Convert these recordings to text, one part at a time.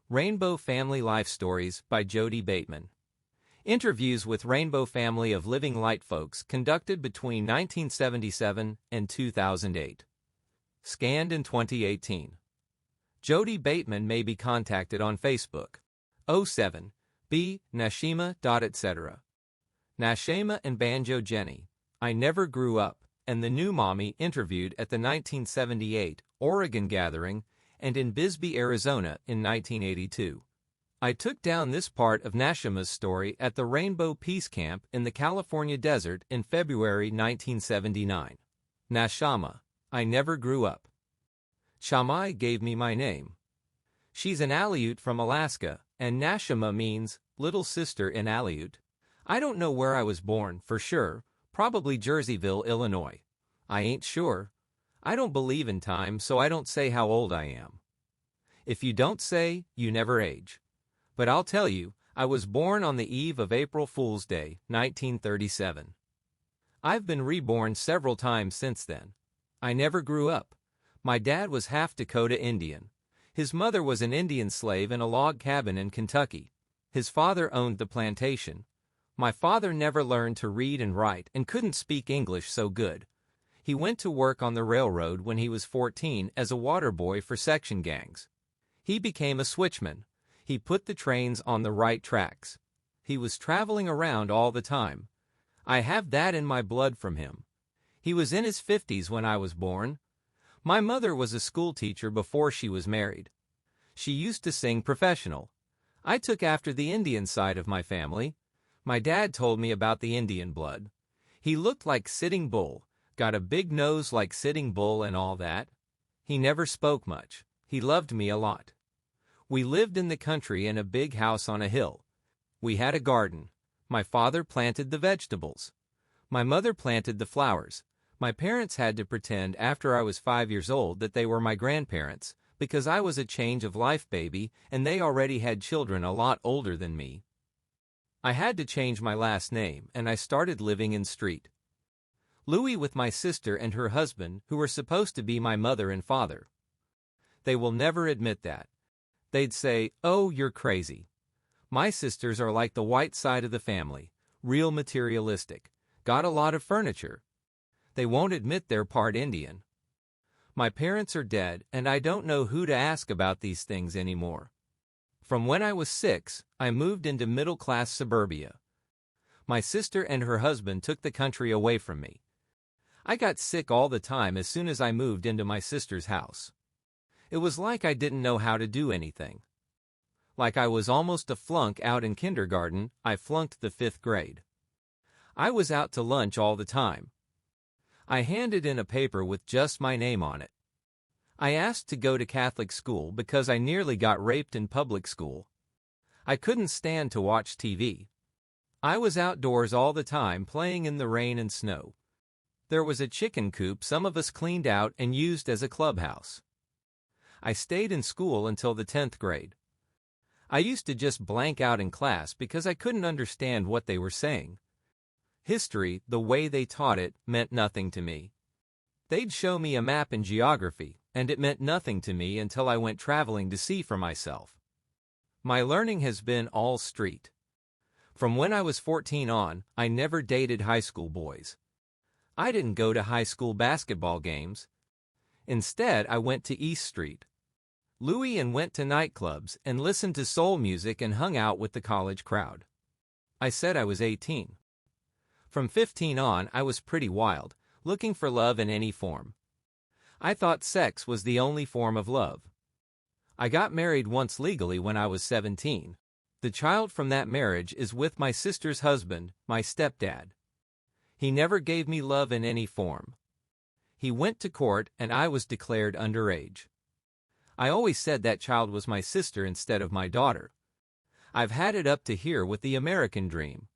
Rainbow Family Life Stories by Jodey Bateman. Interviews with Rainbow Family of Living Light folks conducted between 1977 and 2008. Scanned in 2018. Jodey Bateman may be contacted on Facebook. 07.B.Nashema.etc. Nashema and Banjo Jennie, I Never Grew Up, and the New Mommy interviewed at the 1978 Oregon Gathering and in Bisbee, Arizona in 1982. I took down this part of Nashema's story at the Rainbow Peace Camp in the California desert in February 1979. Nashema, I never grew up. Shammai gave me my name. She's an Aleut from Alaska, and Nashema means little sister in Aleut. I don't know where I was born, for sure, probably Jerseyville, Illinois. I ain't sure. I don't believe in time, so I don't say how old I am. If you don't say, you never age. But I'll tell you, I was born on the eve of April Fool's Day, 1937. I've been reborn several times since then. I never grew up. My dad was half Dakota Indian. His mother was an Indian slave in a log cabin in Kentucky. His father owned the plantation. My father never learned to read and write and couldn't speak English so good. He went to work on the railroad when he was 14 as a water boy for section gangs. He became a switchman. He put the trains on the right tracks. He was traveling around all the time. I have that in my blood from him. He was in his 50s when I was born. My mother was a school teacher before she was married. She used to sing professional. I took after the Indian side of my family. My dad told me about the Indian blood. He looked like Sitting Bull, got a big nose like Sitting Bull and all that. He never spoke much. He loved me a lot. We lived in the country in a big house on a hill. We had a garden. My father planted the vegetables. My mother planted the flowers. My parents had to pretend after I was 5 years old that they were my grandparents, because I was a change-of-life baby and they already had children a lot older than me. I had to change my last name, and I started living in street. Louie with my sister and her husband, who were supposed to be my mother and father. They will never admit that. They'd say, "Oh, you're crazy." My sisters are like the white side of the family, real materialistic, got a lot of furniture. They won't admit they're part Indian. My parents are dead, and I don't know who to ask about these things anymore. From when I was 6, I moved into middle-class suburbia. My sister and her husband took the country away from me. I got sick all the time as soon as I moved into my sister's house. It was like I didn't know how to do anything. Like I was almost a flunk out in kindergarten. I flunked the 5th grade. I was out to lunch all the time. I handed in a paper with just my name on it. I asked to go to Catholic school because I nearly got raped in public school. I couldn't stand to watch TV. I was outdoors all the time playing in the rain and snow. There was a chicken coop some of us cleaned out and used as a clubhouse. I stayed in school until the 10th grade. I used to just blank out in class because I couldn't understand what they were saying. History, the way they taught it, meant nothing to me. They'd show me a map in geography, and it meant nothing to me until I went traveling to see for myself. My learning has been all street. From when I was 14 on, I never dated high school boys. I didn't go to high school basketball games. Instead, I went to East Street. Louie and went to nightclubs and listened to soul music and hung out with the college crowd. I said I was 18. From 15 on, I was pretty wild, looking for love in any form. I thought sex was the only form of love. I got married once legally when I was 17. The child from that marriage is with my sister's husband, my stepdad. He never gave me love in any form. He went to court and I was declared underage. I always said that child was my sister instead of my daughter. I've had it up to here with the American dream.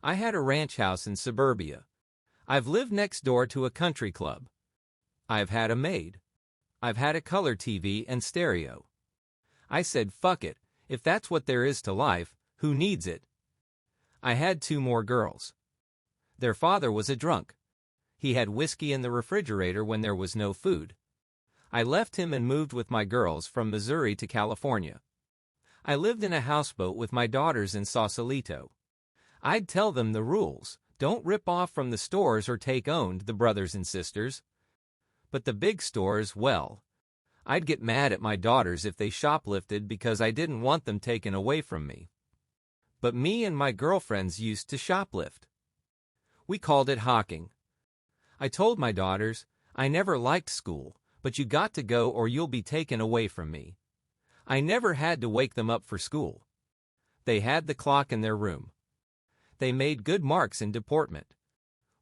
I had a ranch house in suburbia. I've lived next door to a country club. I've had a maid. I've had a color TV and stereo. I said, fuck it, if that's what there is to life, who needs it? I had 2 more girls. Their father was a drunk. He had whiskey in the refrigerator when there was no food. I left him and moved with my girls from Missouri to California. I lived in a houseboat with my daughters in Sausalito. I'd tell them the rules. Don't rip off from the stores or take owned, the brothers and sisters. But the big stores, well, I'd get mad at my daughters if they shoplifted because I didn't want them taken away from me. But me and my girlfriends used to shoplift. We called it hawking. I told my daughters, I never liked school, but you got to go or you'll be taken away from me. I never had to wake them up for school. They had the clock in their room. They made good marks in deportment.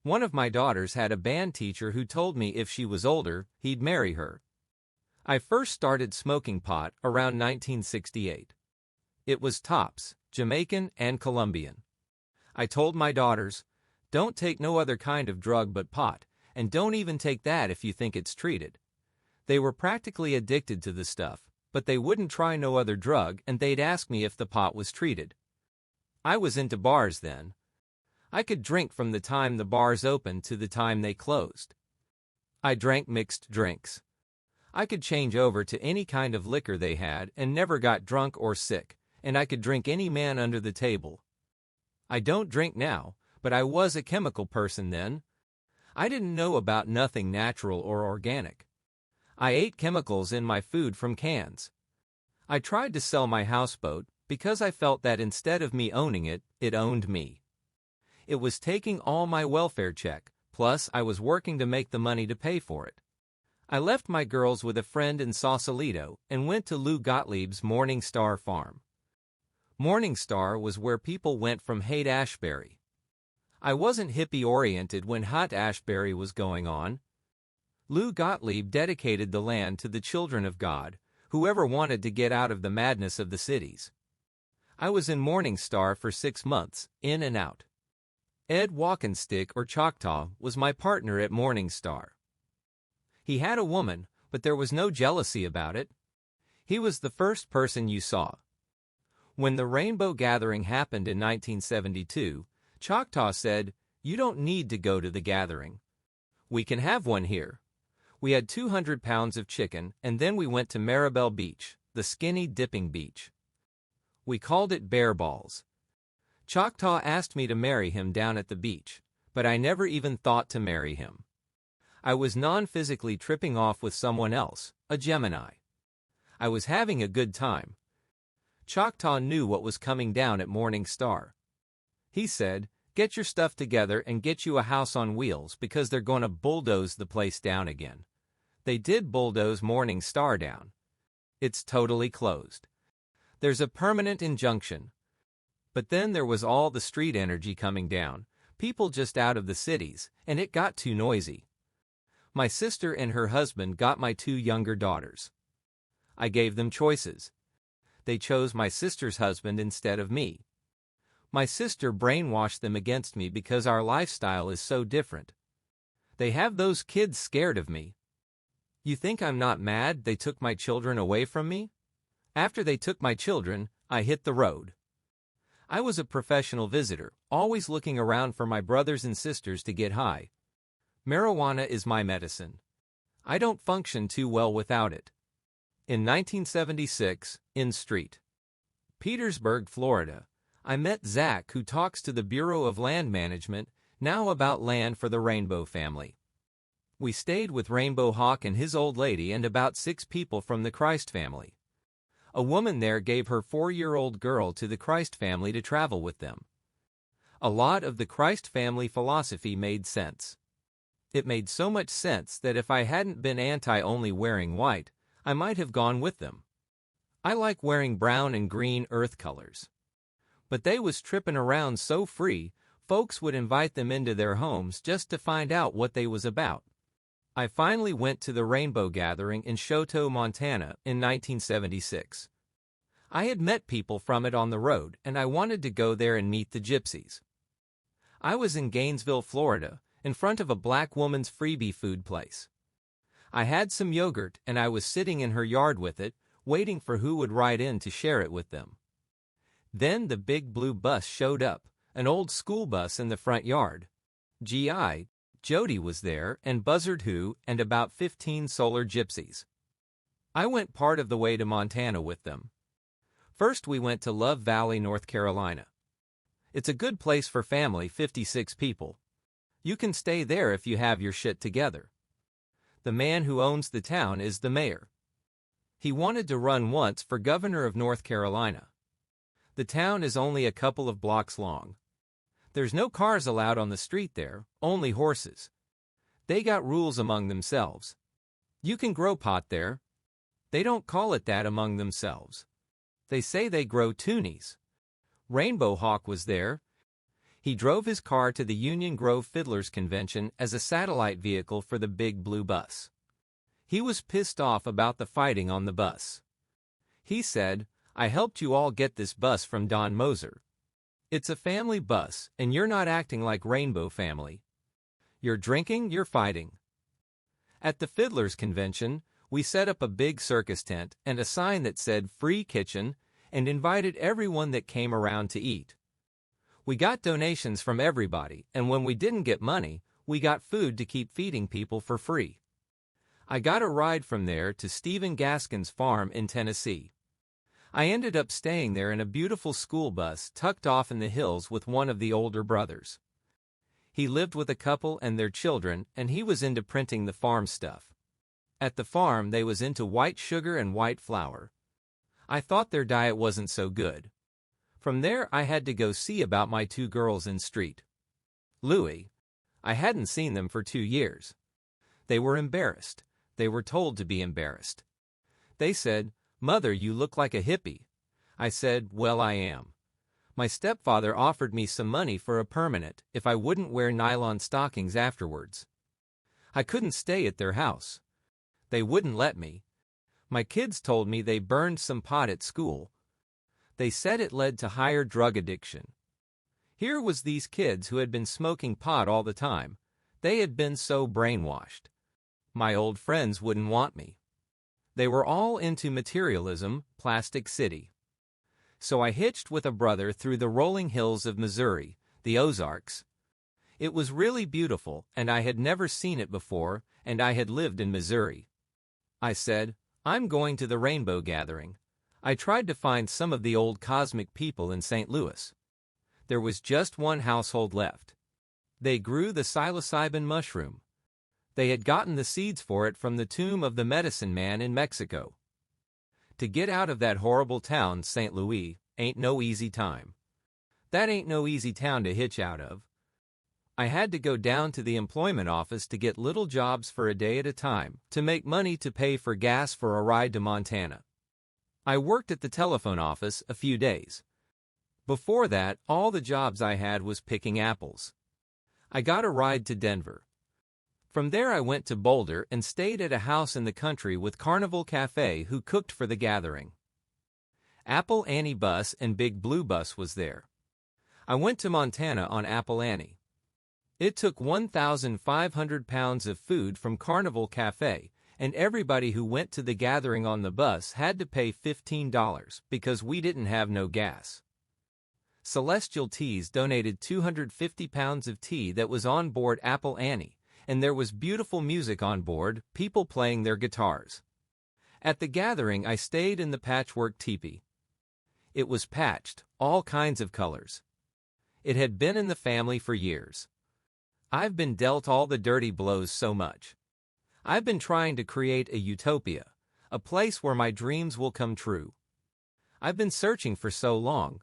One of my daughters had a band teacher who told me if she was older, he'd marry her. I first started smoking pot around 1968. It was tops, Jamaican and Colombian. I told my daughters, don't take no other kind of drug but pot, and don't even take that if you think it's treated. They were practically addicted to the stuff, but they wouldn't try no other drug and they'd ask me if the pot was treated. I was into bars then. I could drink from the time the bars opened to the time they closed. I drank mixed drinks. I could change over to any kind of liquor they had and never got drunk or sick, and I could drink any man under the table. I don't drink now, but I was a chemical person then. I didn't know about nothing natural or organic. I ate chemicals in my food from cans. I tried to sell my houseboat because I felt that instead of me owning it, it owned me. It was taking all my welfare check, plus I was working to make the money to pay for it. I left my girls with a friend in Sausalito and went to Lou Gottlieb's Morning Star farm. Morning Star was where people went from Haight-Ashbury. I wasn't hippie-oriented when Haight-Ashbury was going on. Lou Gottlieb dedicated the land to the children of God, whoever wanted to get out of the madness of the cities. I was in Morning Star for 6 months, in and out. Ed Walkenstick or Choctaw was my partner at Morning Star. He had a woman, but there was no jealousy about it. He was the first person you saw. When the Rainbow Gathering happened in 1972, Choctaw said, "You don't need to go to the gathering. We can have one here." We had 200 pounds of chicken, and then we went to Maribel Beach, the skinny dipping beach. We called it Bear Balls. Choctaw asked me to marry him down at the beach, but I never even thought to marry him. I was non-physically tripping off with someone else, a Gemini. I was having a good time. Choctaw knew what was coming down at Morning Star. He said, "Get your stuff together and get you a house on wheels because they're going to bulldoze the place down again." They did bulldoze Morning Star down. It's totally closed. There's a permanent injunction. But then there was all the street energy coming down, people just out of the cities, and it got too noisy. My sister and her husband got my 2 younger daughters. I gave them choices. They chose my sister's husband instead of me. My sister brainwashed them against me because our lifestyle is so different. They have those kids scared of me. You think I'm not mad they took my children away from me? After they took my children, I hit the road. I was a professional visitor, always looking around for my brothers and sisters to get high. Marijuana is my medicine. I don't function too well without it. In 1976, in St. Petersburg, Florida, I met Zach, who talks to the Bureau of Land Management now about land for the Rainbow family. We stayed with Rainbow Hawk and his old lady and about 6 people from the Christ family. A woman there gave her 4-year-old girl to the Christ family to travel with them. A lot of the Christ family philosophy made sense. It made so much sense that if I hadn't been anti-only wearing white, I might have gone with them. I like wearing brown and green earth colors. But they was tripping around so free, folks would invite them into their homes just to find out what they was about. I finally went to the Rainbow Gathering in Choteau, Montana in 1976. I had met people from it on the road, and I wanted to go there and meet the gypsies. I was in Gainesville, Florida, in front of a black woman's freebie food place. I had some yogurt, and I was sitting in her yard with it, waiting for who would ride in to share it with them. Then the big blue bus showed up, an old school bus in the front yard. G.I. Jodey was there, and Buzzard Who, and about 15 solar gypsies. I went part of the way to Montana with them. First we went to Love Valley, North Carolina. It's a good place for family, 56 people. You can stay there if you have your shit together. The man who owns the town is the mayor. He wanted to run once for governor of North Carolina. The town is only a couple of blocks long. There's no cars allowed on the street there, only horses. They got rules among themselves. You can grow pot there. They don't call it that among themselves. They say they grow toonies. Rainbow Hawk was there. He drove his car to the Union Grove Fiddlers Convention as a satellite vehicle for the big blue bus. He was pissed off about the fighting on the bus. He said, "I helped you all get this bus from Don Moser. It's a family bus, and you're not acting like Rainbow Family. You're drinking, you're fighting." At the Fiddlers Convention, we set up a big circus tent and a sign that said "Free Kitchen" and invited everyone that came around to eat. We got donations from everybody, and when we didn't get money, we got food to keep feeding people for free. I got a ride from there to Stephen Gaskin's farm in Tennessee. I ended up staying there in a beautiful school bus tucked off in the hills with one of the older brothers. He lived with a couple and their children, and he was into printing the farm stuff. At the farm, they was into white sugar and white flour. I thought their diet wasn't so good. From there, I had to go see about my two girls in street. Louie. I hadn't seen them for 2 years. They were embarrassed. They were told to be embarrassed. They said, "Mother, you look like a hippie." I said, "Well, I am." My stepfather offered me some money for a permanent if I wouldn't wear nylon stockings afterwards. I couldn't stay at their house. They wouldn't let me. My kids told me they burned some pot at school. They said it led to higher drug addiction. Here was these kids who had been smoking pot all the time. They had been so brainwashed. My old friends wouldn't want me. They were all into materialism, Plastic City. So I hitched with a brother through the rolling hills of Missouri, the Ozarks. It was really beautiful, and I had never seen it before, and I had lived in Missouri. I said, "I'm going to the Rainbow Gathering." I tried to find some of the old cosmic people in St. Louis. There was just one household left. They grew the psilocybin mushroom. They had gotten the seeds for it from the tomb of the medicine man in Mexico. To get out of that horrible town, St. Louis, ain't no easy time. That ain't no easy town to hitch out of. I had to go down to the employment office to get little jobs for a day at a time to make money to pay for gas for a ride to Montana. I worked at the telephone office a few days. Before that, all the jobs I had was picking apples. I got a ride to Denver. From there I went to Boulder and stayed at a house in the country with Carnival Cafe who cooked for the gathering. Apple Annie Bus and Big Blue Bus was there. I went to Montana on Apple Annie. It took 1,500 pounds of food from Carnival Cafe, and everybody who went to the gathering on the bus had to pay $15 because we didn't have no gas. Celestial Teas donated 250 pounds of tea that was on board Apple Annie, and there was beautiful music on board, people playing their guitars. At the gathering, I stayed in the patchwork teepee. It was patched, all kinds of colors. It had been in the family for years. I've been dealt all the dirty blows so much. I've been trying to create a utopia, a place where my dreams will come true. I've been searching for so long.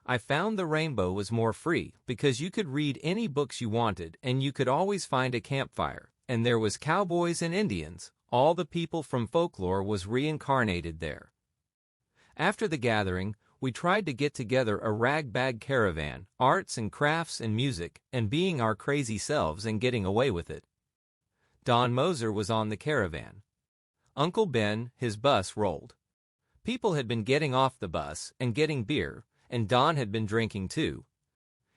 I found the rainbow was more free because you could read any books you wanted and you could always find a campfire, and there was cowboys and Indians. All the people from folklore was reincarnated there. After the gathering, we tried to get together a ragbag caravan, arts and crafts and music, and being our crazy selves and getting away with it. Don Moser was on the caravan. Uncle Ben, his bus rolled. People had been getting off the bus and getting beer, and Don had been drinking too.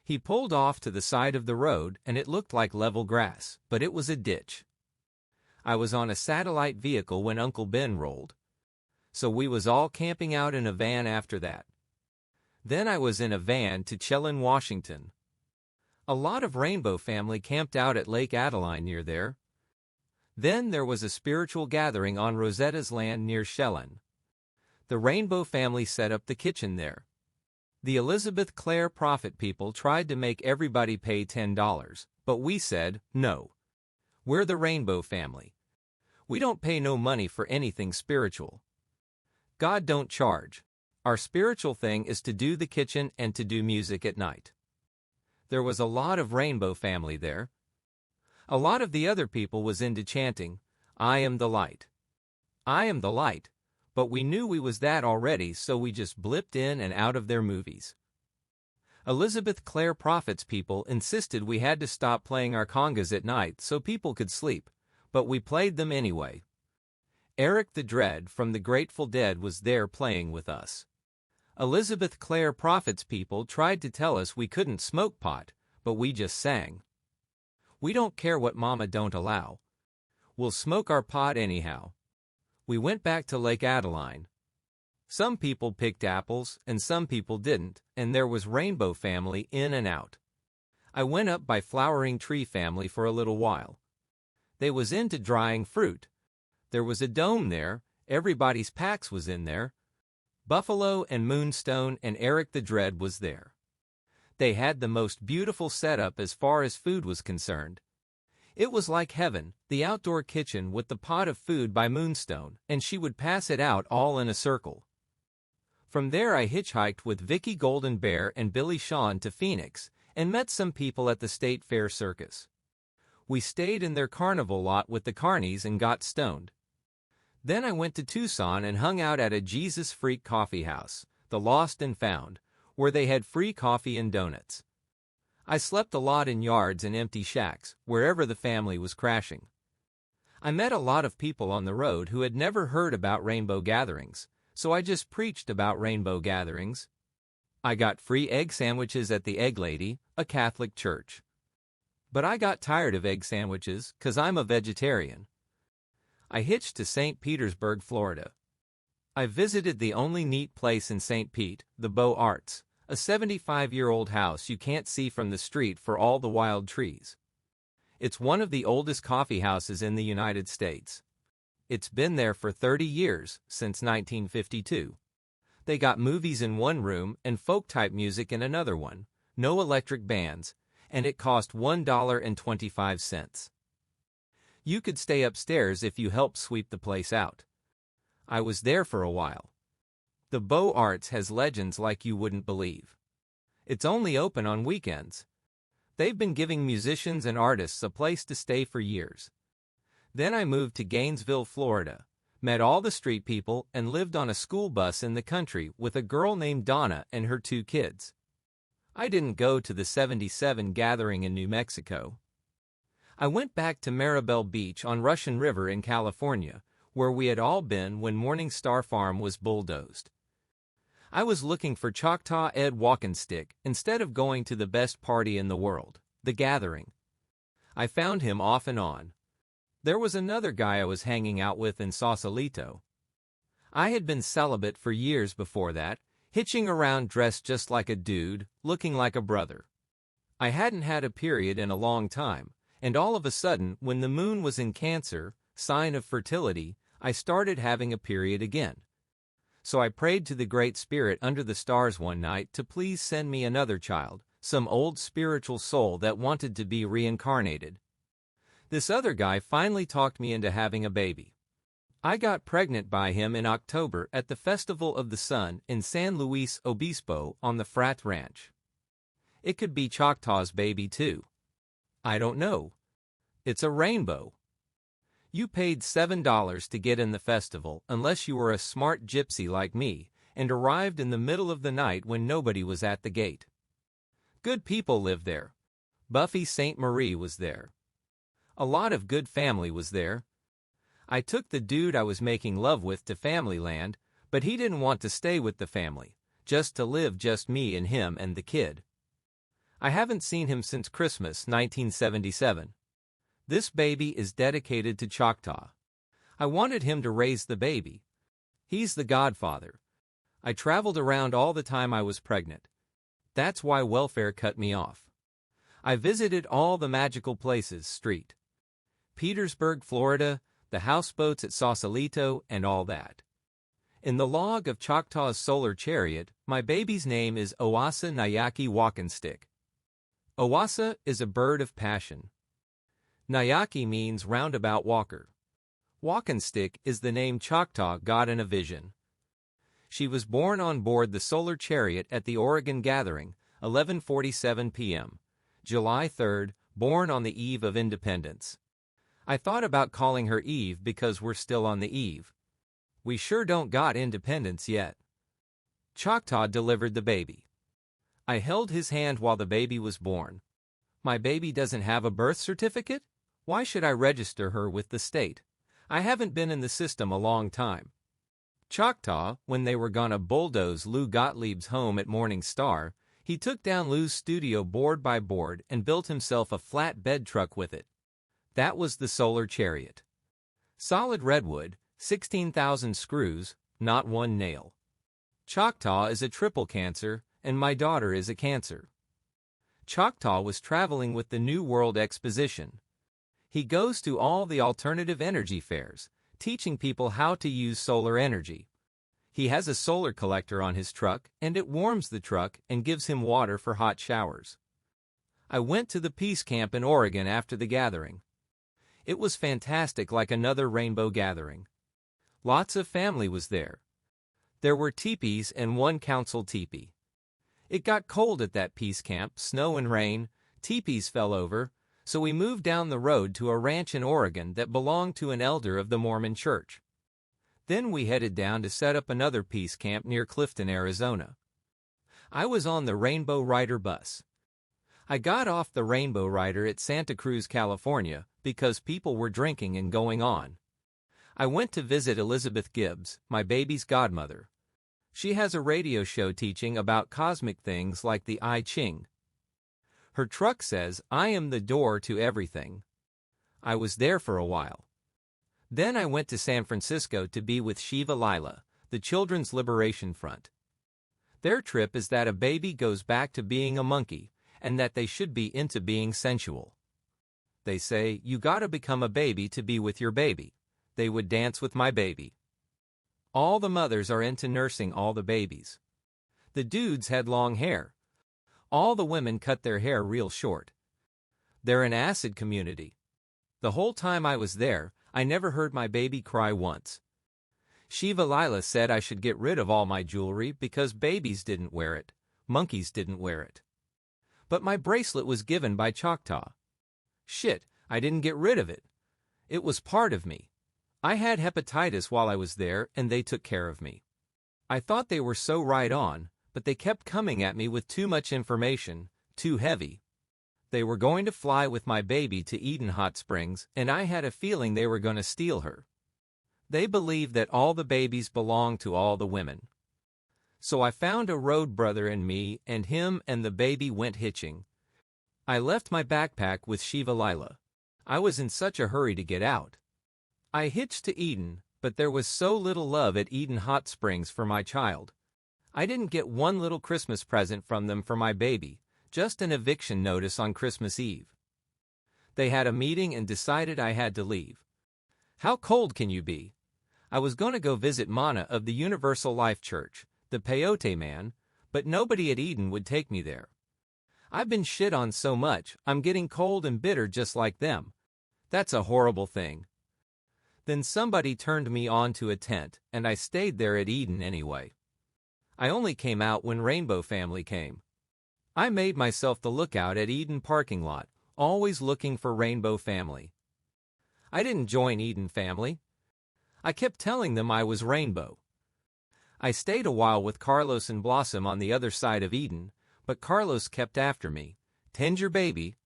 He pulled off to the side of the road and it looked like level grass, but it was a ditch. I was on a satellite vehicle when Uncle Ben rolled. So we was all camping out in a van after that. Then I was in a van to Chelan, Washington. A lot of Rainbow family camped out at Lake Adeline near there. Then there was a spiritual gathering on Rosetta's land near Chelan. The Rainbow family set up the kitchen there. The Elizabeth Clare Prophet people tried to make everybody pay $10, but we said, no. We're the Rainbow family. We don't pay no money for anything spiritual. God don't charge. Our spiritual thing is to do the kitchen and to do music at night. There was a lot of Rainbow family there. A lot of the other people was into chanting, I am the light. I am the light, but we knew we was that already, so we just blipped in and out of their movies. Elizabeth Clare Prophet's people insisted we had to stop playing our congas at night so people could sleep, but we played them anyway. Eric the Dread from the Grateful Dead was there playing with us. Elizabeth Clare Prophet's people tried to tell us we couldn't smoke pot, but we just sang. We don't care what Mama don't allow. We'll smoke our pot anyhow. We went back to Lake Adeline. Some people picked apples and some people didn't, and there was Rainbow family in and out. I went up by Flowering Tree family for a little while. They was into drying fruit. There was a dome there, everybody's Pax was in there. Buffalo and Moonstone and Eric the Dread was there. They had the most beautiful setup as far as food was concerned. It was like heaven, the outdoor kitchen with the pot of food by Moonstone, and she would pass it out all in a circle. From there I hitchhiked with Vicky Golden Bear and Billy Shawn to Phoenix, and met some people at the State Fair Circus. We stayed in their carnival lot with the carnies and got stoned. Then I went to Tucson and hung out at a Jesus Freak coffee house, the Lost and Found, where they had free coffee and donuts. I slept a lot in yards and empty shacks, wherever the family was crashing. I met a lot of people on the road who had never heard about rainbow gatherings, so I just preached about rainbow gatherings. I got free egg sandwiches at the Egg Lady, a Catholic church. But I got tired of egg sandwiches, 'cause I'm a vegetarian. I hitched to St. Petersburg, Florida. I visited the only neat place in St. Pete, the Beaux Arts, a 75-year-old house you can't see from the street for all the wild trees. It's one of the oldest coffee houses in the United States. It's been there for 30 years, since 1952. They got movies in one room and folk-type music in another one, no electric bands, and it cost $1.25. You could stay upstairs if you helped sweep the place out. I was there for a while. The Beaux Arts has legends like you wouldn't believe. It's only open on weekends. They've been giving musicians and artists a place to stay for years. Then I moved to Gainesville, Florida, met all the street people, and lived on a school bus in the country with a girl named Donna and her 2 kids. I didn't go to the 77 gathering in New Mexico. I went back to Maribel Beach on Russian River in California, where we had all been when Morning Star Farm was bulldozed. I was looking for Choctaw Ed Walkenstick instead of going to the best party in the world, the gathering. I found him off and on. There was another guy I was hanging out with in Sausalito. I had been celibate for years before that, hitching around dressed just like a dude, looking like a brother. I hadn't had a period in a long time, and all of a sudden, when the moon was in Cancer, sign of fertility, I started having a period again. So I prayed to the Great Spirit under the stars one night to please send me another child, some old spiritual soul that wanted to be reincarnated. This other guy finally talked me into having a baby. I got pregnant by him in October at the Festival of the Sun in San Luis Obispo on the Frat Ranch. It could be Choctaw's baby too. I don't know. It's a rainbow. You paid $7 to get in the festival unless you were a smart gypsy like me and arrived in the middle of the night when nobody was at the gate. Good people lived there. Buffy St. Marie was there. A lot of good family was there. I took the dude I was making love with to Familyland, but he didn't want to stay with the family, just to live just me and him and the kid. I haven't seen him since Christmas 1977. This baby is dedicated to Choctaw. I wanted him to raise the baby. He's the godfather. I traveled around all the time I was pregnant. That's why welfare cut me off. I visited all the magical places, St. Petersburg, Florida, the houseboats at Sausalito, and all that. In the log of Choctaw's solar chariot, my baby's name is Owassa Nayaki Walkenstick. Owassa is a bird of passion. Nayaki means roundabout walker. Walkenstick is the name Choctaw got in a vision. She was born on board the solar chariot at the Oregon Gathering, 11:47 p.m., July 3rd, born on the eve of independence. I thought about calling her Eve because we're still on the eve. We sure don't got independence yet. Choctaw delivered the baby. I held his hand while the baby was born. My baby doesn't have a birth certificate? Why should I register her with the state? I haven't been in the system a long time. Choctaw, when they were gonna bulldoze Lou Gottlieb's home at Morning Star, he took down Lou's studio board by board and built himself a flat bed truck with it. That was the solar chariot. Solid redwood, 16,000 screws, not one nail. Choctaw is a triple Cancer, and my daughter is a Cancer. Choctaw was traveling with the New World Exposition. He goes to all the alternative energy fairs, teaching people how to use solar energy. He has a solar collector on his truck, and it warms the truck and gives him water for hot showers. I went to the Peace Camp in Oregon after the gathering. It was fantastic, like another rainbow gathering. Lots of family was there. There were teepees and one council teepee. It got cold at that Peace Camp, snow and rain, teepees fell over, so we moved down the road to a ranch in Oregon that belonged to an elder of the Mormon Church. Then we headed down to set up another Peace Camp near Clifton, Arizona. I was on the Rainbow Rider bus. I got off the Rainbow Rider at Santa Cruz, California, because people were drinking and going on. I went to visit Elizabeth Gibbs, my baby's godmother. She has a radio show teaching about cosmic things like the I Ching. Her truck says, "I am the door to everything." I was there for a while. Then I went to San Francisco to be with Shiva Lila, the Children's Liberation Front. Their trip is that a baby goes back to being a monkey, and that they should be into being sensual. They say, you gotta become a baby to be with your baby. They would dance with my baby. All the mothers are into nursing all the babies. The dudes had long hair. All the women cut their hair real short. They're an acid community. The whole time I was there, I never heard my baby cry once. Shiva Lila said I should get rid of all my jewelry because babies didn't wear it, monkeys didn't wear it. But my bracelet was given by Choctaw. Shit, I didn't get rid of it. It was part of me. I had hepatitis while I was there, and they took care of me. I thought they were so right on, but they kept coming at me with too much information, too heavy. They were going to fly with my baby to Eden Hot Springs, and I had a feeling they were going to steal her. They believe that all the babies belong to all the women. So I found a road brother and me, and him and the baby went hitching. I left my backpack with Shiva Lila. I was in such a hurry to get out. I hitched to Eden, but there was so little love at Eden Hot Springs for my child. I didn't get one little Christmas present from them for my baby, just an eviction notice on Christmas Eve. They had a meeting and decided I had to leave. How cold can you be? I was going to go visit Mana of the Universal Life Church, the Peyote Man, but nobody at Eden would take me there. I've been shit on so much, I'm getting cold and bitter just like them. That's a horrible thing. Then somebody turned me on to a tent, and I stayed there at Eden anyway. I only came out when Rainbow Family came. I made myself the lookout at Eden parking lot, always looking for Rainbow Family. I didn't join Eden Family. I kept telling them I was Rainbow. I stayed a while with Carlos and Blossom on the other side of Eden, but Carlos kept after me, tend your baby,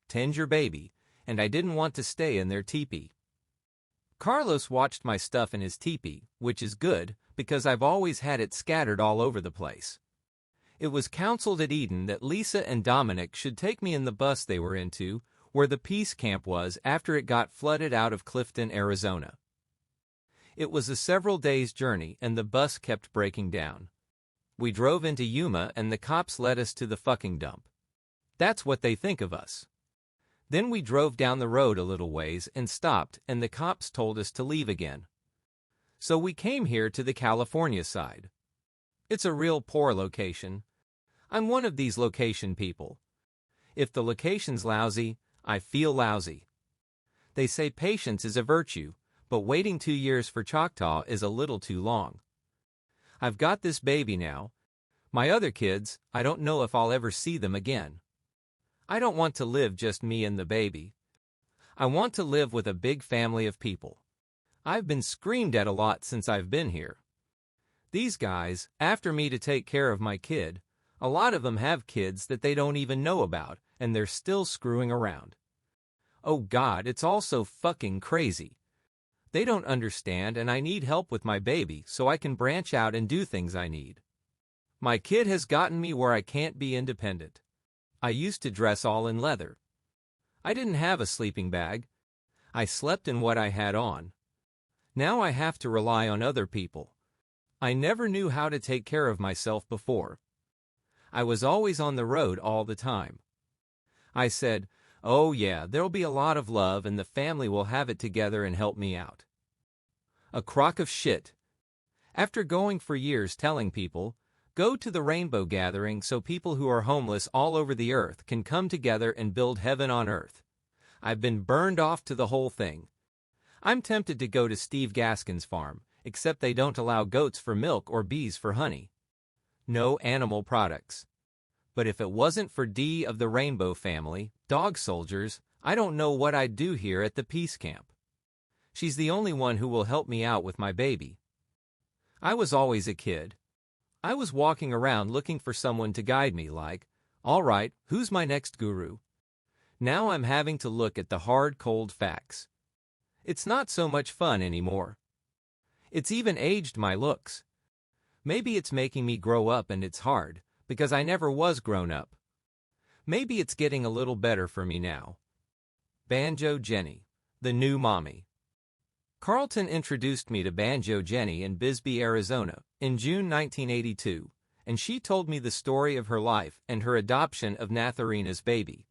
and I didn't want to stay in their teepee. Carlos watched my stuff in his teepee, which is good, because I've always had it scattered all over the place. It was counseled at Eden that Lisa and Dominic should take me in the bus they were into, where the Peace Camp was after it got flooded out of Clifton, Arizona. It was a several days' journey and the bus kept breaking down. We drove into Yuma and the cops led us to the fucking dump. That's what they think of us. Then we drove down the road a little ways and stopped, and the cops told us to leave again. So we came here to the California side. It's a real poor location. I'm one of these location people. If the location's lousy, I feel lousy. They say patience is a virtue, but waiting 2 years for Choctaw is a little too long. I've got this baby now. My other kids, I don't know if I'll ever see them again. I don't want to live just me and the baby. I want to live with a big family of people. I've been screamed at a lot since I've been here. These guys, after me to take care of my kid, a lot of them have kids that they don't even know about, and they're still screwing around. Oh God, it's all so fucking crazy. They don't understand, and I need help with my baby so I can branch out and do things I need. My kid has gotten me where I can't be independent. I used to dress all in leather. I didn't have a sleeping bag. I slept in what I had on. Now I have to rely on other people. I never knew how to take care of myself before. I was always on the road all the time. I said, oh yeah, there'll be a lot of love and the family will have it together and help me out. A crock of shit. After going for years telling people, go to the rainbow gathering so people who are homeless all over the earth can come together and build heaven on earth, I've been burned off to the whole thing. I'm tempted to go to Steve Gaskin's farm, except they don't allow goats for milk or bees for honey. No animal products. But if it wasn't for Dee of the Rainbow family, dog soldiers, I don't know what I'd do here at the peace camp. She's the only one who will help me out with my baby. I was always a kid. I was walking around looking for someone to guide me like, all right, who's my next guru? Now I'm having to look at the hard, cold facts. It's not so much fun anymore. It's even aged my looks. Maybe it's making me grow up and it's hard, because I never was grown up. Maybe it's getting a little better for me now. Banjo Jennie, the new mommy. Carlton introduced me to Banjo Jennie in Bisbee, Arizona, in June 1982, and she told me the story of her life and her adoption of Natharina's baby.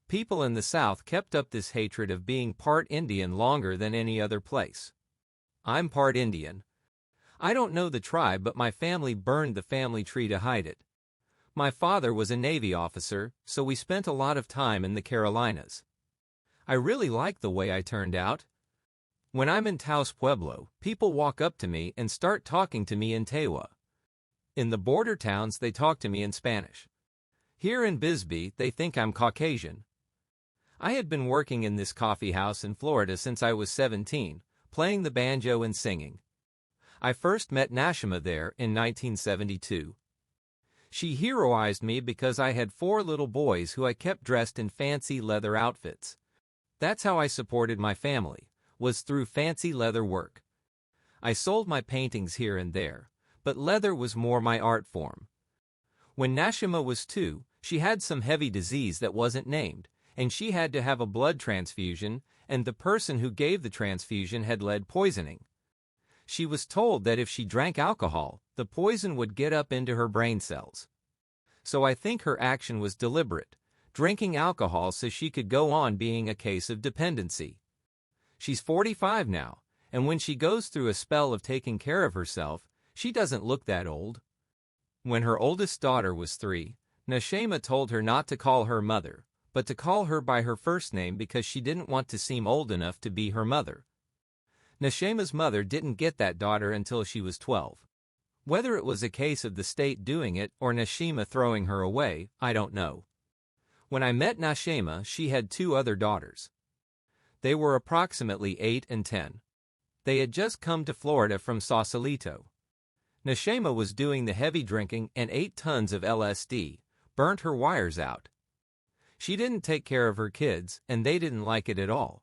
People in the South kept up this hatred of being part Indian longer than any other place. I'm part Indian. I don't know the tribe, but my family burned the family tree to hide it. My father was a Navy officer, so we spent a lot of time in the Carolinas. I really like the way I turned out. When I'm in Taos Pueblo, people walk up to me and start talking to me in Tewa. In the border towns, they talk to me in Spanish. Here in Bisbee, they think I'm Caucasian. I had been working in this coffee house in Florida since I was 17, playing the banjo and singing. I first met Nashema there in 1972. She heroized me because I had 4 little boys who I kept dressed in fancy leather outfits. That's how I supported my family, was through fancy leather work. I sold my paintings here and there, but leather was more my art form. When Nashema was 2, she had some heavy disease that wasn't named, and she had to have a blood transfusion, and the person who gave the transfusion had lead poisoning. She was told that if she drank alcohol, the poison would get up into her brain cells. So I think her action was deliberate, drinking alcohol so she could go on being a case of dependency. She's 45 now, and when she goes through a spell of taking care of herself, she doesn't look that old. When her oldest daughter was 3, Nashema told her not to call her mother, but to call her by her first name because she didn't want to seem old enough to be her mother. Nashema's mother didn't get that daughter until she was 12. Whether it was a case of the state doing it or Nashema throwing her away, I don't know. When I met Nashema, she had 2 other daughters. They were approximately 8 and 10. They had just come to Florida from Sausalito. Nashema was doing the heavy drinking and 8 tons of LSD, burnt her wires out. She didn't take care of her kids, and they didn't like it at all.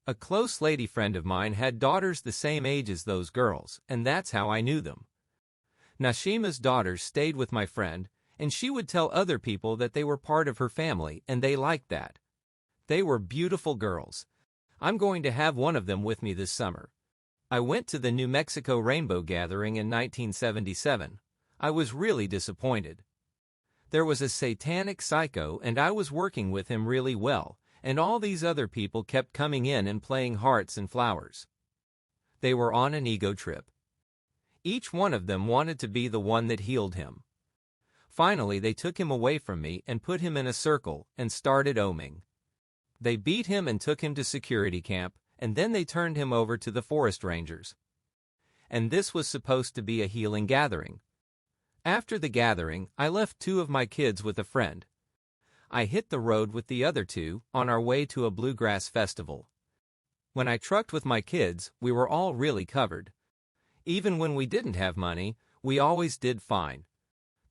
A close lady friend of mine had daughters the same age as those girls, and that's how I knew them. Nashema's daughters stayed with my friend, and she would tell other people that they were part of her family, and they liked that. They were beautiful girls. I'm going to have one of them with me this summer. I went to the New Mexico Rainbow Gathering in 1977. I was really disappointed. There was a satanic psycho, and I was working with him really well, and all these other people kept coming in and playing hearts and flowers. They were on an ego trip. Each one of them wanted to be the one that healed him. Finally, they took him away from me and put him in a circle and started oming. They beat him and took him to security camp, and then they turned him over to the forest rangers. And this was supposed to be a healing gathering. After the gathering, I left 2 of my kids with a friend. I hit the road with the other 2 on our way to a bluegrass festival. When I trucked with my kids, we were all really covered. Even when we didn't have money, we always did fine.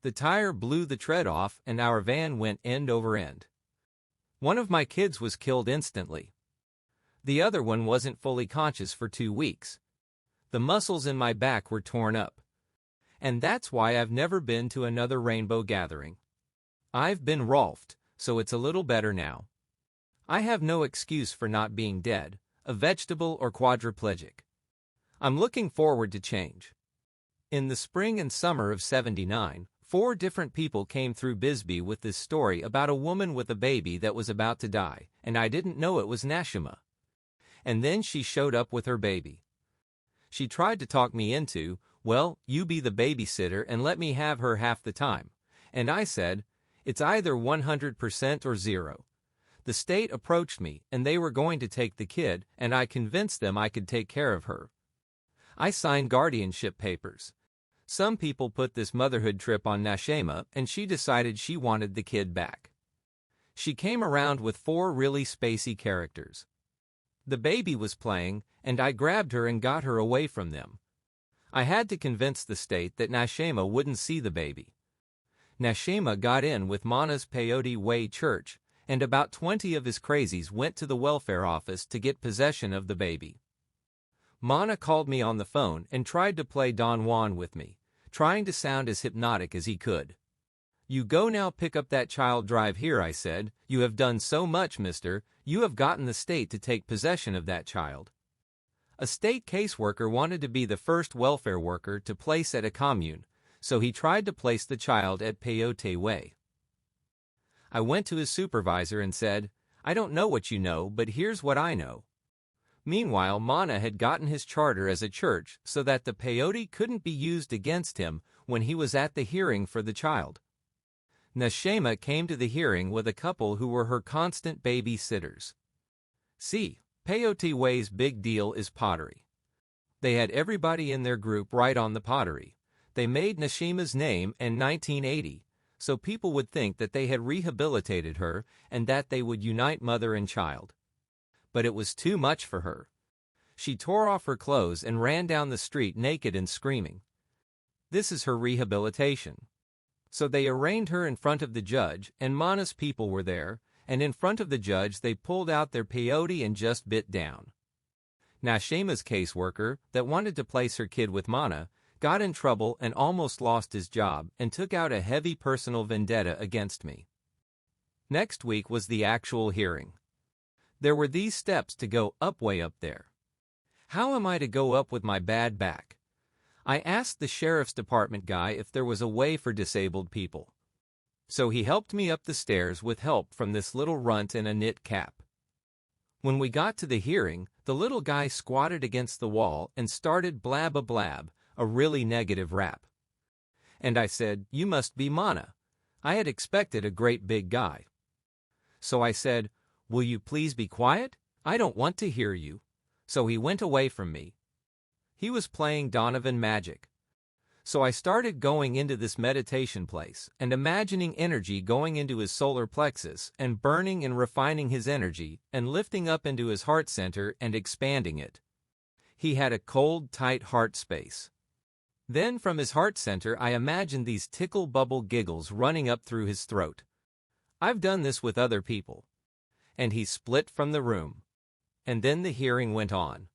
The tire blew the tread off and our van went end over end. One of my kids was killed instantly. The other one wasn't fully conscious for 2 weeks. The muscles in my back were torn up. And that's why I've never been to another rainbow gathering. I've been Rolfed, so it's a little better now. I have no excuse for not being dead, a vegetable or quadriplegic. I'm looking forward to change. In the spring and summer of '79, 4 different people came through Bisbee with this story about a woman with a baby that was about to die, and I didn't know it was Nashema. And then she showed up with her baby. She tried to talk me into, well, you be the babysitter and let me have her half the time. And I said, it's either 100% or 0. The state approached me and they were going to take the kid, and I convinced them I could take care of her. I signed guardianship papers. Some people put this motherhood trip on Nashema and she decided she wanted the kid back. She came around with 4 really spacey characters. The baby was playing, and I grabbed her and got her away from them. I had to convince the state that Nashema wouldn't see the baby. Nashema got in with Mana's Peyote Way Church, and about 20 of his crazies went to the welfare office to get possession of the baby. Mana called me on the phone and tried to play Don Juan with me, trying to sound as hypnotic as he could. You go now, pick up that child, drive here, I said. You have done so much, mister. You have gotten the state to take possession of that child. A state caseworker wanted to be the first welfare worker to place at a commune, so he tried to place the child at Peyote Way. I went to his supervisor and said, I don't know what you know, but here's what I know. Meanwhile, Mana had gotten his charter as a church so that the peyote couldn't be used against him when he was at the hearing for the child. Nashema came to the hearing with a couple who were her constant babysitters. See, Peyote Way's big deal is pottery. They had everybody in their group write on the pottery. They made Nashema's name in 1980, so people would think that they had rehabilitated her and that they would unite mother and child. But it was too much for her. She tore off her clothes and ran down the street naked and screaming. This is her rehabilitation. So they arraigned her in front of the judge, and Mana's people were there, and in front of the judge they pulled out their peyote and just bit down. Nashema's caseworker, that wanted to place her kid with Mana, got in trouble and almost lost his job and took out a heavy personal vendetta against me. Next week was the actual hearing. There were these steps to go up, way up there. How am I to go up with my bad back? I asked the sheriff's department guy if there was a way for disabled people. So he helped me up the stairs with help from this little runt in a knit cap. When we got to the hearing, the little guy squatted against the wall and started blab-a-blab, a really negative rap. And I said, you must be Mana. I had expected a great big guy. So I said, will you please be quiet? I don't want to hear you. So he went away from me. He was playing Donovan magic. So I started going into this meditation place and imagining energy going into his solar plexus and burning and refining his energy and lifting up into his heart center and expanding it. He had a cold, tight heart space. Then from his heart center I imagined these tickle bubble giggles running up through his throat. I've done this with other people. And he split from the room. And then the hearing went on.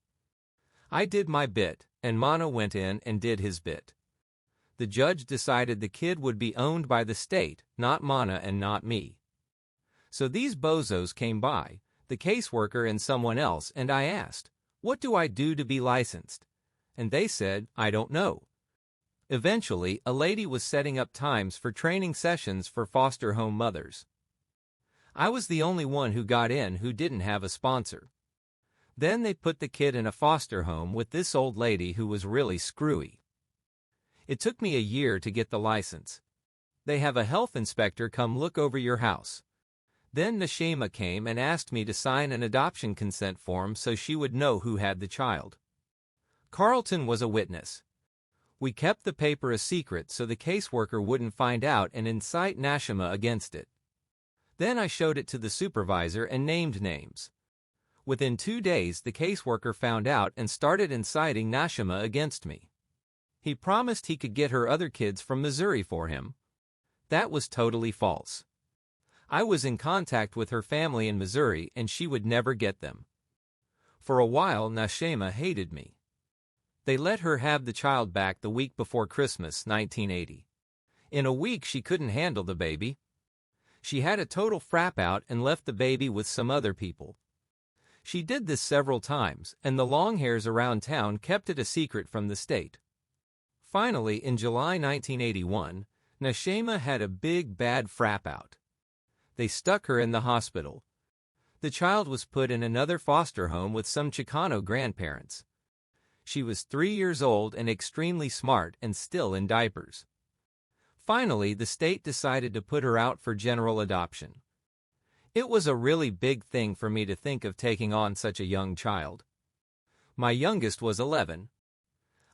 I did my bit, and Mana went in and did his bit. The judge decided the kid would be owned by the state, not Mana and not me. So these bozos came by, the caseworker and someone else, and I asked, what do I do to be licensed? And they said, I don't know. Eventually, a lady was setting up times for training sessions for foster home mothers. I was the only one who got in who didn't have a sponsor. Then they put the kid in a foster home with this old lady who was really screwy. It took me a year to get the license. They have a health inspector come look over your house. Then Nashema came and asked me to sign an adoption consent form so she would know who had the child. Carlton was a witness. We kept the paper a secret so the caseworker wouldn't find out and incite Nashema against it. Then I showed it to the supervisor and named names. Within 2 days, the caseworker found out and started inciting Nashema against me. He promised he could get her other kids from Missouri for him. That was totally false. I was in contact with her family in Missouri and she would never get them. For a while, Nashema hated me. They let her have the child back the week before Christmas, 1980. In a week, she couldn't handle the baby. She had a total frap out and left the baby with some other people. She did this several times, and the longhairs around town kept it a secret from the state. Finally, in July 1981, Nashema had a big bad frap out. They stuck her in the hospital. The child was put in another foster home with some Chicano grandparents. She was 3 years old and extremely smart and still in diapers. Finally, the state decided to put her out for general adoption. It was a really big thing for me to think of taking on such a young child. My youngest was 11.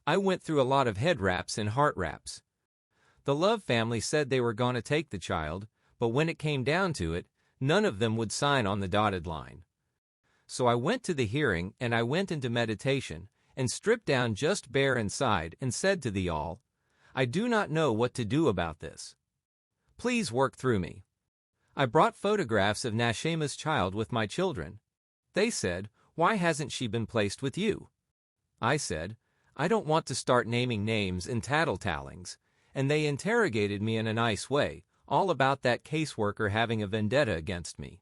I went through a lot of head wraps and heart wraps. The Love family said they were going to take the child, but when it came down to it, none of them would sign on the dotted line. So I went to the hearing and I went into meditation and stripped down just bare inside and said to the all, I do not know what to do about this. Please work through me. I brought photographs of Nashema's child with my children. They said, why hasn't she been placed with you? I said, I don't want to start naming names and tattletaling, and they interrogated me in a nice way, all about that caseworker having a vendetta against me.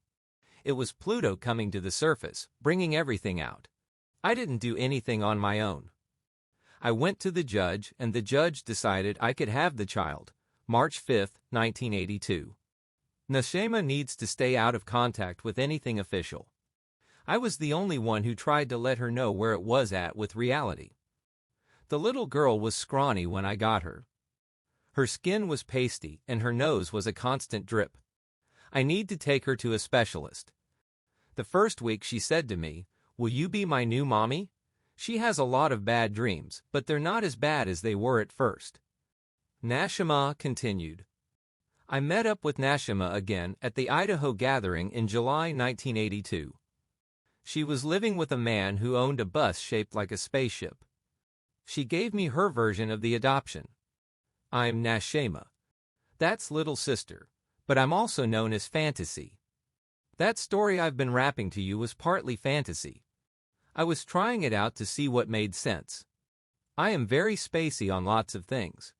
It was Pluto coming to the surface, bringing everything out. I didn't do anything on my own. I went to the judge, and the judge decided I could have the child, March 5, 1982. Nashema needs to stay out of contact with anything official. I was the only one who tried to let her know where it was at with reality. The little girl was scrawny when I got her. Her skin was pasty, and her nose was a constant drip. I need to take her to a specialist. The first week she said to me, will you be my new mommy? She has a lot of bad dreams, but they're not as bad as they were at first. Nashema continued. I met up with Nashema again at the Idaho gathering in July 1982. She was living with a man who owned a bus shaped like a spaceship. She gave me her version of the adoption. I'm Nashema. That's little sister, but I'm also known as Fantasy. That story I've been rapping to you was partly fantasy. I was trying it out to see what made sense. I am very spacey on lots of things.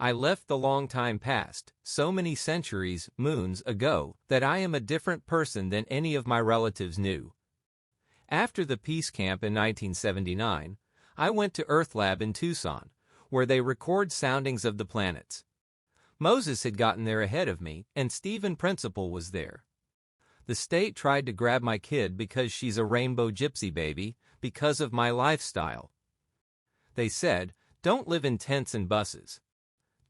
I left the long time past, so many centuries, moons ago, that I am a different person than any of my relatives knew. After the peace camp in 1979, I went to Earth Lab in Tucson, where they record soundings of the planets. Moses had gotten there ahead of me, and Stephen Principal was there. The state tried to grab my kid because she's a rainbow gypsy baby, because of my lifestyle. They said, don't live in tents and buses.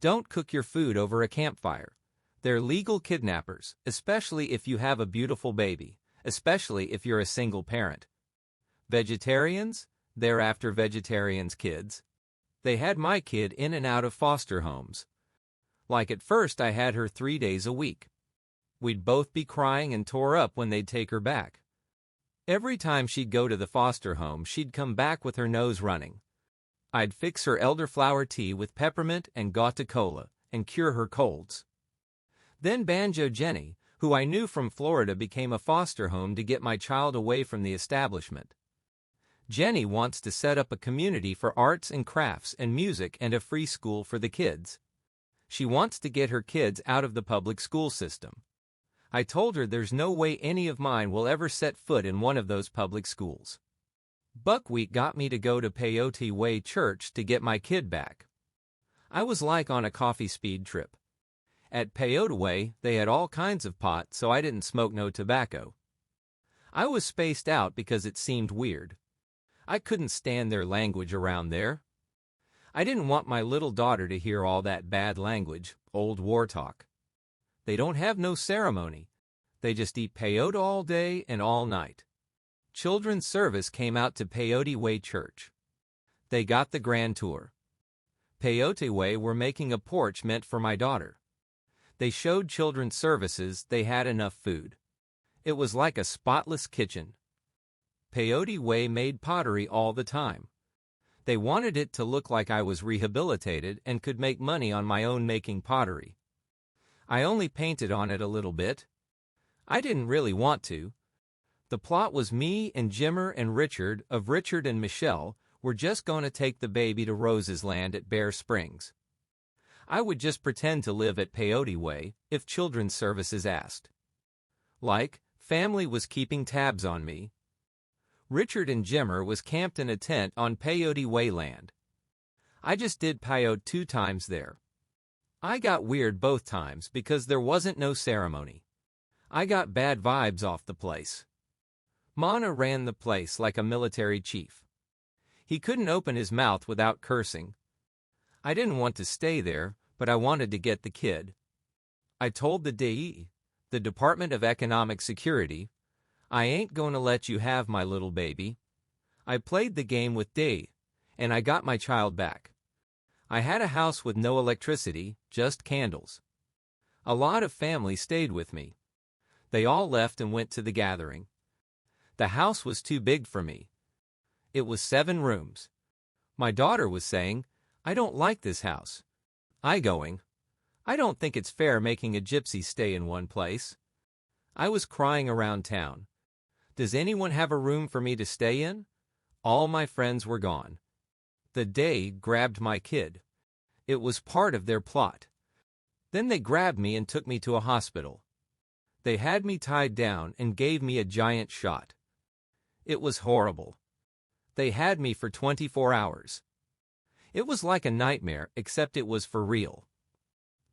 Don't cook your food over a campfire. They're legal kidnappers, especially if you have a beautiful baby, especially if you're a single parent. Vegetarians? They're after vegetarians' kids. They had my kid in and out of foster homes. Like at first I had her 3 days a week. We'd both be crying and tore up when they'd take her back. Every time she'd go to the foster home, she'd come back with her nose running. I'd fix her elderflower tea with peppermint and Gata Cola and cure her colds. Then Banjo Jennie, who I knew from Florida, became a foster home to get my child away from the establishment. Jennie wants to set up a community for arts and crafts and music and a free school for the kids. She wants to get her kids out of the public school system. I told her there's no way any of mine will ever set foot in one of those public schools. Buckwheat got me to go to Peyote Way Church to get my kid back. I was like on a coffee speed trip. At Peyote Way, they had all kinds of pot, so I didn't smoke no tobacco. I was spaced out because it seemed weird. I couldn't stand their language around there. I didn't want my little daughter to hear all that bad language, old war talk. They don't have no ceremony. They just eat peyote all day and all night. Children's service came out to Peyote Way Church. They got the grand tour. Peyote Way were making a porch meant for my daughter. They showed children's services they had enough food. It was like a spotless kitchen. Peyote Way made pottery all the time. They wanted it to look like I was rehabilitated and could make money on my own making pottery. I only painted on it a little bit. I didn't really want to. The plot was me and Jimmer and Richard of Richard and Michelle were just going to take the baby to Rose's Land at Bear Springs. I would just pretend to live at Peyote Way if children's services asked. Like, family was keeping tabs on me. Richard and Jimmer was camped in a tent on Peyote Way land. I just did peyote 2 times there. I got weird both times because there wasn't no ceremony. I got bad vibes off the place. Mana ran the place like a military chief. He couldn't open his mouth without cursing. I didn't want to stay there, but I wanted to get the kid. I told the DE, the Department of Economic Security, I ain't gonna let you have my little baby. I played the game with DE, and I got my child back. I had a house with no electricity, just candles. A lot of family stayed with me. They all left and went to the gathering. The house was too big for me. It was 7 rooms. My daughter was saying, I don't like this house. I don't think it's fair making a gypsy stay in one place. I was crying around town. Does anyone have a room for me to stay in? All my friends were gone. The DE grabbed my kid. It was part of their plot. Then they grabbed me and took me to a hospital. They had me tied down and gave me a giant shot. It was horrible. They had me for 24 hours. It was like a nightmare, except it was for real.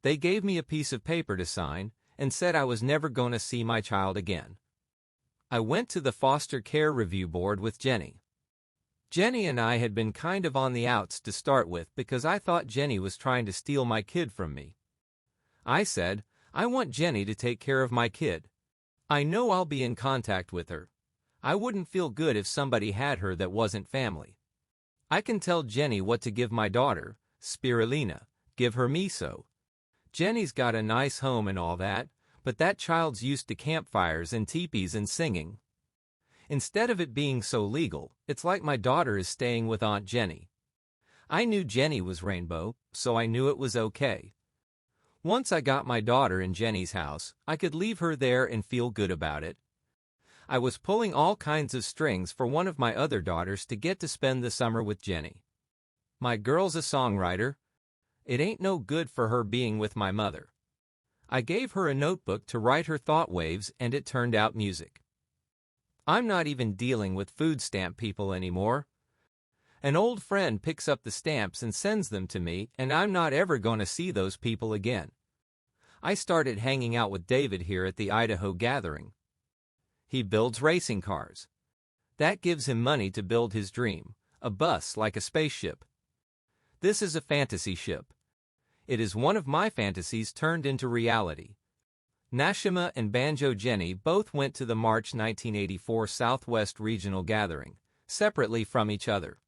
They gave me a piece of paper to sign and said I was never going to see my child again. I went to the foster care review board with Jenny. Jenny and I had been kind of on the outs to start with because I thought Jenny was trying to steal my kid from me. I said, I want Jenny to take care of my kid. I know I'll be in contact with her. I wouldn't feel good if somebody had her that wasn't family. I can tell Jenny what to give my daughter, Spirulina, give her miso. Jenny's got a nice home and all that, but that child's used to campfires and teepees and singing. Instead of it being so legal, it's like my daughter is staying with Aunt Jenny. I knew Jenny was rainbow, so I knew it was okay. Once I got my daughter in Jenny's house, I could leave her there and feel good about it. I was pulling all kinds of strings for one of my other daughters to get to spend the summer with Jenny. My girl's a songwriter. It ain't no good for her being with my mother. I gave her a notebook to write her thought waves and it turned out music. I'm not even dealing with food stamp people anymore. An old friend picks up the stamps and sends them to me, and I'm not ever going to see those people again. I started hanging out with David here at the Idaho gathering. He builds racing cars. That gives him money to build his dream, a bus like a spaceship. This is a fantasy ship. It is one of my fantasies turned into reality. Nashema and Banjo Jennie both went to the March 1984 Southwest Regional Gathering, separately from each other.